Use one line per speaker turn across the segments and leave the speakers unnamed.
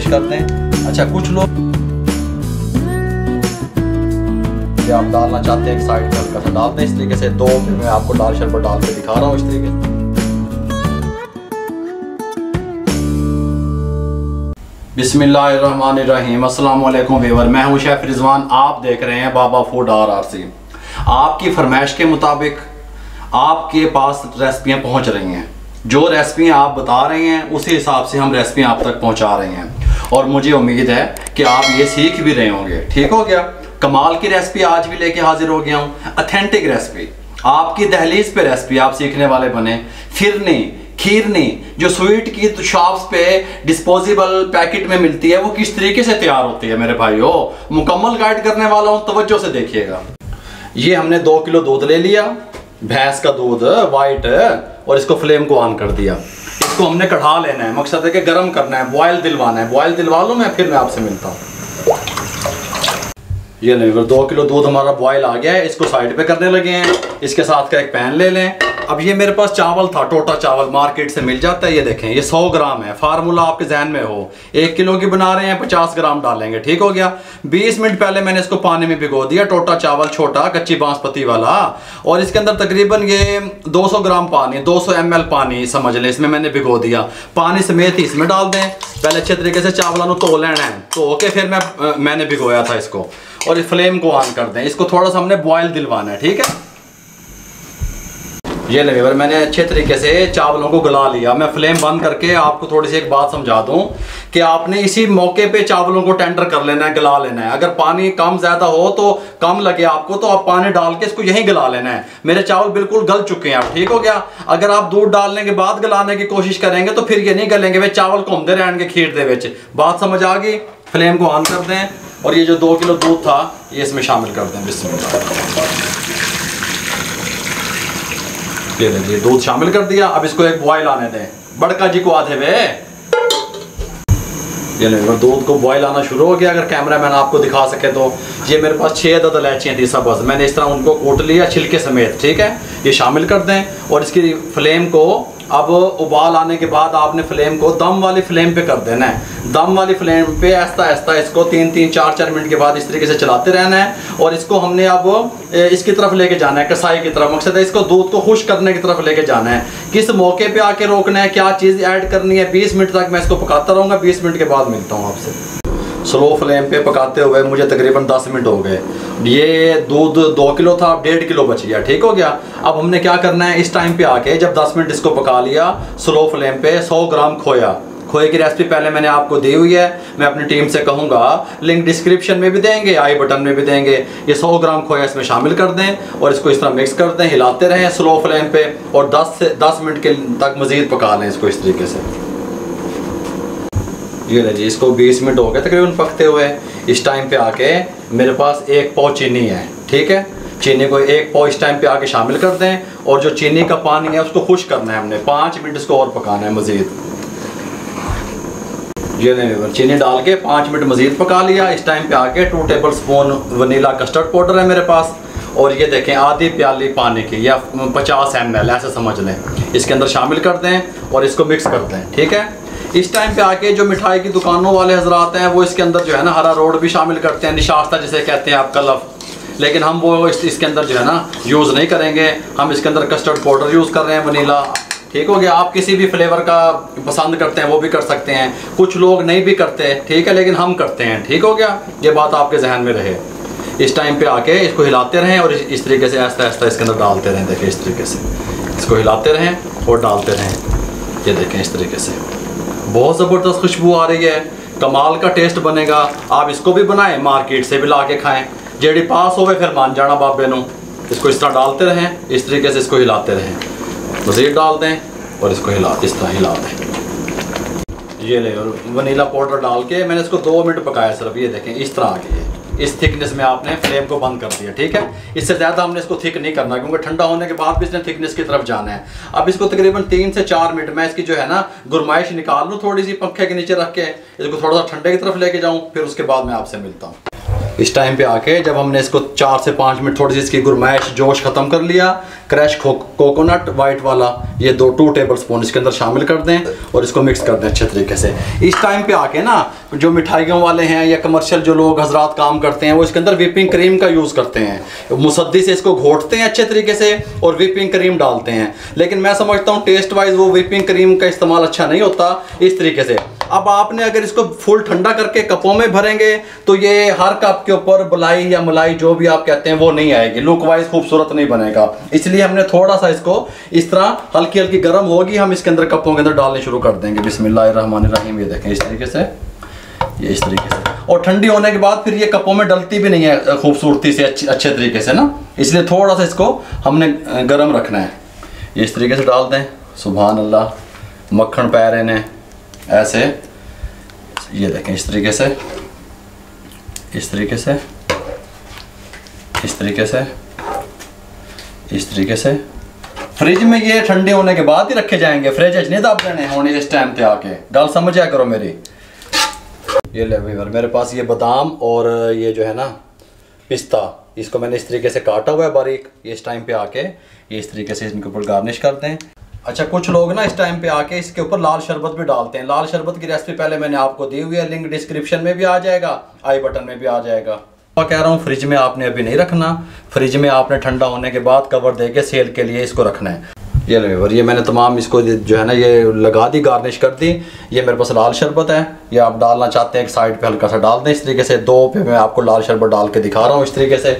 कोशिश करते हैं। अच्छा, कुछ लोग आप डालना चाहते हैं, एक साइड में हल्का सा डाल दें इस तरीके से। दो फिर मैं आपको दाल शरबत डाल के दिखा रहा हूँ इस तरीके से। बिस्मिल्लाहिर्रहमानिर्रहीम। अस्सलाम वालेकुम व्यूअर, मैं हूँ शेफ रिजवान। आप देख रहे हैं बाबा फूड RRC। आपकी फरमाइश के मुताबिक आपके पास रेसिपियाँ पहुँच रही हैं। जो रेसिपियाँ आप बता रहे हैं उसी हिसाब से हम रेसिपियाँ आप तक पहुँचा रहे हैं, और मुझे उम्मीद है कि आप ये सीख भी रहे होंगे। ठीक हो गया। कमाल की रेसिपी आज भी लेके हाजिर हो गया हूँ। ऑथेंटिक रेसिपी, आपकी दहलीज पे रेसिपी आप सीखने वाले बने। फिरनी, खीरनी जो स्वीट की तो शॉप्स पे डिस्पोजेबल पैकेट में मिलती है, वो किस तरीके से तैयार होती है मेरे भाइयों, मुकम्मल गाइड करने वाला हूँ, तवज्जो से देखिएगा। ये हमने 2 किलो दूध ले लिया, भैंस का दूध वाइट, और इसको फ्लेम को ऑन कर दिया। इसको हमने कढ़ा लेना है, मकसद है कि गर्म करना है, बॉयल दिलवाना है। बॉयल दिलवा लूँ मैं, फिर मैं आपसे मिलता हूँ। ये नहीं, 2 किलो दूध हमारा बॉयल आ गया है, इसको साइड पे करने लगे हैं। इसके साथ का एक पैन ले लें। अब ये मेरे पास चावल था, टोटा चावल मार्केट से मिल जाता है। ये देखें, ये 100 ग्राम है। फार्मूला आपके जहन में हो, 1 किलो की बना रहे हैं 50 ग्राम डालेंगे। ठीक हो गया। 20 मिनट पहले मैंने इसको पानी में भिगो दिया। टोटा चावल छोटा, कच्ची बांसपति वाला, और इसके अंदर तकरीबन ये 200 ग्राम पानी, 200 ml पानी समझ लें, इसमें मैंने भिगो दिया। पानी समेत ही इसमें डाल दें। पहले अच्छे तरीके से चावलों को धो लेना है, धो के फिर मैंने भिगोया था इसको, और इस फ्लेम को ऑन कर दें। इसको थोड़ा सा हमने बॉयल दिलवाना है। ठीक है। ये ले, मैंने अच्छे तरीके से चावलों को गला लिया। मैं फ्लेम बंद करके आपको थोड़ी सी एक बात समझा दूं कि आपने इसी मौके पे चावलों को टेंडर कर लेना है, गला लेना है। अगर पानी कम ज़्यादा हो तो कम लगे आपको, तो आप पानी डाल के इसको यहीं गला लेना है। मेरे चावल बिल्कुल गल चुके हैं अब। ठीक हो गया। अगर आप दूध डालने के बाद गलाने की कोशिश करेंगे तो फिर ये नहीं गलेंगे, वे चावल घूमते रहेंगे खीर दे विच। बात समझ आ गई। फ्लेम को ऑन कर दें, और ये जो 2 किलो दूध था ये इसमें शामिल कर दें। बिस्मिल्लाह। ये देखिए, दूध शामिल कर दिया। अब इसको एक बॉयल आने दें। बड़का जी को आधे वे। ये देखो, दूध को बॉयल आना शुरू हो गया। अगर कैमरा मैन आपको दिखा सके तो ये मेरे पास 6 अदद इलायचियाँ थी सब, मैंने इस तरह उनको कूट लिया छिलके समेत। ठीक है। ये शामिल कर दें, और इसकी फ्लेम को अब उबाल आने के बाद आपने फ्लेम को दम वाली फ्लेम पे कर देना है। दम वाली फ्लेम पे आहिस्ता आहिस्ता इसको 3-3, 4-4 मिनट के बाद इस तरीके से चलाते रहना है। और इसको हमने अब इसकी तरफ लेके जाना है, कसाई की तरफ। मकसद है इसको दूध को खुश करने की तरफ लेके जाना है। किस मौके पे आके रोकना है, क्या चीज़ ऐड करनी है, 20 मिनट तक मैं इसको पकाता रहूँगा। 20 मिनट के बाद मिलता हूँ आपसे। स्लो फ्लेम पे पकाते हुए मुझे तकरीबन 10 मिनट हो गए। ये दूध 2 किलो था, अब 1.5 किलो बच गया। ठीक हो गया। अब हमने क्या करना है, इस टाइम पे आके जब 10 मिनट इसको पका लिया स्लो फ्लेम पे, 100 ग्राम खोए की रेसिपी पहले मैंने आपको दी हुई है। मैं अपनी टीम से कहूँगा, लिंक डिस्क्रिप्शन में भी देंगे, आई बटन में भी देंगे। ये 100 ग्राम खोया इसमें शामिल कर दें, और इसको इस तरह मिक्स कर दें, हिलाते रहें स्लो फ्लेम पे, और 10 मिनट के तक मज़ीद पका लें इसको इस तरीके से। ये ले जी, इसको 20 मिनट हो गए तकरीबन पकते हुए। इस टाइम पे आके मेरे पास 1 पाव चीनी है। ठीक है। चीनी को 1 पाव इस टाइम पे आके शामिल कर दें, और जो चीनी का पानी है उसको खुश करना है हमने। 5 मिनट इसको और पकाना है मज़ीद। ये नहीं, चीनी डाल के 5 मिनट मज़ीद पका लिया। इस टाइम पे आके 2 table spoon vanilla custard powder है मेरे पास, और ये देखें आधी प्याली पानी की या 50 ml ऐसे समझ लें, इसके अंदर शामिल कर दें और इसको मिक्स कर दें। ठीक है। इस टाइम पे आके जो मिठाई की दुकानों वाले हजरात हैं वो इसके अंदर जो है ना हरा रोड भी शामिल करते हैं, निशास्ता जिसे कहते हैं आपका लफ, लेकिन हम वो इसके अंदर जो है ना यूज़ नहीं करेंगे। हम इसके अंदर कस्टर्ड पाउडर यूज़ कर रहे हैं, वनीला। ठीक हो गया। आप किसी भी फ्लेवर का पसंद करते हैं वो भी कर सकते हैं, कुछ लोग नहीं भी करते। ठीक है, लेकिन हम करते हैं। ठीक हो गया। ये बात आपके जहन में रहे। इस टाइम पे आके इसको हिलाते रहें, और इस तरीके से आहिस्ता आहिस्ता इसके अंदर डालते रहें। देखिए इस तरीके से इसको हिलाते रहें और डालते रहें। ये देखें इस तरीके से बहुत ज़बरदस्त खुशबू आ रही है, कमाल का टेस्ट बनेगा। आप इसको भी बनाएं, मार्केट से भी ला के खाएँ। जेडी पास होवे फिर मान जाना बाबे नू। इसको इस तरह डालते रहें, इस तरीके से इसको हिलाते रहें, मज़ीद डाल दें, और इसको इस तरह हिला दें। ये ले, और वनीला पाउडर डाल के मैंने इसको 2 मिनट पकाया सिर्फ। ये देखें इस तरह आ गई है। इस थिकनेस में आपने फ्लेम को बंद कर दिया। ठीक है। इससे ज़्यादा हमने इसको थिक नहीं करना, क्योंकि ठंडा होने के बाद भी इसने थिकनेस की तरफ जाना है। अब इसको तकरीबन 3 से 4 मिनट मैं इसकी जो है ना गुरमाइश निकाल लूँ थोड़ी सी, पंखे के नीचे रख के इसको थोड़ा सा ठंडे की तरफ लेके जाऊँ, फिर उसके बाद मैं आपसे मिलता हूँ। इस टाइम पे आके जब हमने इसको 4 से 5 मिनट थोड़ी सी इसकी गुरमैश जोश ख़त्म कर लिया, क्रैश कोकोनट वाइट वाला ये 2 टेबल स्पून इसके अंदर शामिल कर दें और इसको मिक्स कर दें अच्छे तरीके से। इस टाइम पे आके ना जो मिठाइयों वाले हैं या कमर्शियल जो लोग हजरात काम करते हैं वो इसके अंदर व्हिपिंग क्रीम का यूज़ करते हैं, मुसद्दी से इसको घोटते हैं अच्छे तरीके से और व्हिपिंग क्रीम डालते हैं। लेकिन मैं समझता हूँ टेस्ट वाइज वो व्हिपिंग क्रीम का इस्तेमाल अच्छा नहीं होता इस तरीके से। अब आपने अगर इसको फुल ठंडा करके कपों में भरेंगे तो ये हर कप के ऊपर बुलाई या मलाई जो भी आप कहते हैं वो नहीं आएगी, लुक वाइज खूबसूरत नहीं बनेगा। इसलिए हमने थोड़ा सा इसको इस तरह हल्की हल्की गर्म होगी, हम इसके अंदर कपों के अंदर डालने शुरू कर देंगे। बिस्मिल्लाहिर्रहमानिर्रहीम। ये देखें इस तरीके से, ये इस तरीके से। और ठंडी होने के बाद फिर ये कपों में डलती भी नहीं है खूबसूरती से अच्छे तरीके से ना, इसलिए थोड़ा सा इसको हमने गर्म रखना है। ये इस तरीके से डाल दें। सुभान अल्लाह, मक्खन पै रहे हैं ऐसे। ये देखें इस तरीके से, इस तरीके से, इस तरीके से, इस तरीके से। फ्रिज में ये ठंडे होने के बाद ही रखे जाएंगे, फ्रिज नहीं दब देने होने इस टाइम पे आके, गल समझा करो मेरी। ये ले व्यूअर, मेरे पास ये बादाम और ये जो है ना पिस्ता, इसको मैंने इस तरीके से काटा हुआ है बारीक। ये इस टाइम पे आके ये इस तरीके से इनके ऊपर गार्निश करते हैं। अच्छा, कुछ लोग ना इस टाइम पे आके इसके ऊपर लाल शरबत भी डालते हैं। लाल शरबत की रेसिपी पहले मैंने आपको दी हुई है, लिंक डिस्क्रिप्शन में भी आ जाएगा, आई बटन में भी आ जाएगा। मैं कह रहा हूँ फ्रिज में आपने अभी नहीं रखना, फ्रिज में आपने ठंडा होने के बाद कवर दे के सेल के लिए इसको रखना है। ये लो, ये मैंने तमाम इसको जो है ना ये लगा दी, गार्निश कर दी। ये मेरे पास लाल शरबत है, ये आप डालना चाहते हैं एक साइड पे हल्का सा डाल दें इस तरीके से। 2 पे मैं आपको लाल शरबत डाल के दिखा रहा हूँ इस तरीके से।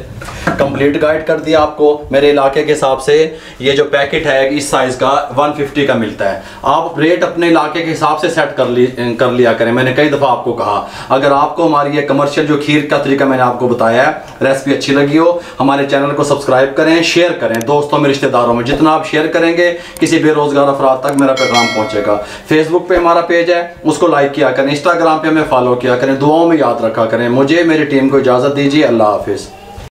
कंप्लीट गाइड कर दिया आपको मेरे इलाके के हिसाब से। ये जो पैकेट है इस साइज़ का 150 का मिलता है। आप रेट अपने इलाके के हिसाब से सेट कर लिया करें। मैंने कई दफ़ा आपको कहा, अगर आपको हमारी ये कमर्शियल जो खीर का तरीका मैंने आपको बताया है रेसिपी अच्छी लगी हो, हमारे चैनल को सब्सक्राइब करें, शेयर करें दोस्तों में, रिश्तेदारों में। जितना आप शेयर करेंगे किसी बेरोजगार अफराद तक मेरा पैगाम पहुंचेगा। फेसबुक पे हमारा पेज है, उसको लाइक किया करें, इंस्टाग्राम पे हमें फॉलो किया करें, दुआओं में याद रखा करें। मुझे मेरी टीम को इजाज़त दीजिए। अल्लाह हाफिज़।